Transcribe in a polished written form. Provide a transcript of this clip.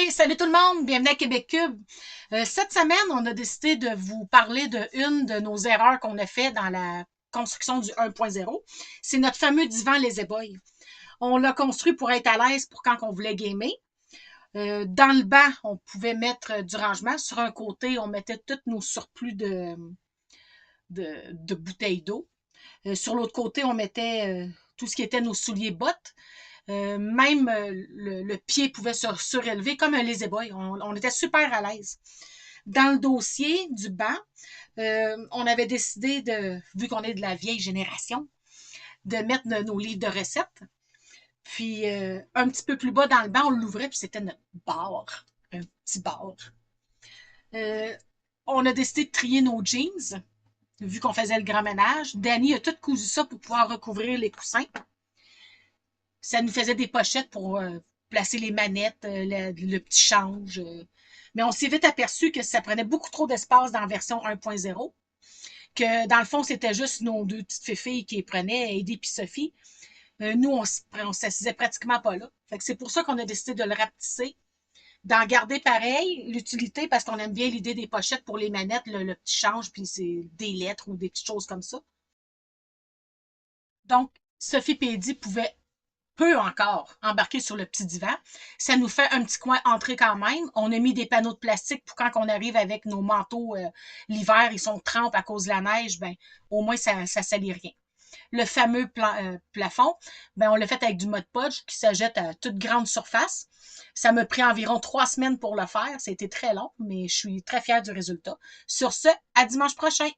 Hey, salut tout le monde, bienvenue à Québec Cube. Cette semaine, on a décidé de vous parler de une de nos erreurs qu'on a fait dans la construction du 1.0. C'est notre fameux divan Les Éboys. On l'a construit pour être à l'aise pour quand on voulait gamer. Dans le bas, on pouvait mettre du rangement. Sur un côté, on mettait tous nos surplus de bouteilles d'eau. Sur l'autre côté, on mettait tout ce qui était nos souliers bottes. Même le pied pouvait se surélever comme un lazy-boy. On était super à l'aise. Dans le dossier du banc, on avait décidé vu qu'on est de la vieille génération, de mettre nos livres de recettes. Puis un petit peu plus bas dans le banc, on l'ouvrait, puis c'était notre bar, un petit bar. Euh, on a décidé de trier nos jeans, vu qu'on faisait le grand ménage. Danny a tout cousu ça pour pouvoir recouvrir les coussins. Ça nous faisait des pochettes pour placer les manettes, le petit change. Mais on s'est vite aperçu que ça prenait beaucoup trop d'espace dans la version 1.0, que dans le fond, c'était juste nos deux petites filles qui les prenaient, Eddie et Sophie. Nous, on s'assisait pratiquement pas là. Fait que c'est pour ça qu'on a décidé de le rapetisser, d'en garder pareil l'utilité, parce qu'on aime bien l'idée des pochettes pour les manettes, le petit change, puis c'est des lettres ou des petites choses comme ça. Donc, Sophie et Eddie pouvaient peut encore embarquer sur le petit divan. Ça nous fait un petit coin entrée quand même. On a mis des panneaux de plastique pour quand on arrive avec nos manteaux l'hiver, ils sont trempes à cause de la neige, ben au moins ça salit rien. Le fameux plafond, ben on l'a fait avec du Mod Podge qui se jette à toute grande surface. Ça m'a pris environ 3 semaines pour le faire. C'était très long, mais je suis très fière du résultat. Sur ce, à dimanche prochain.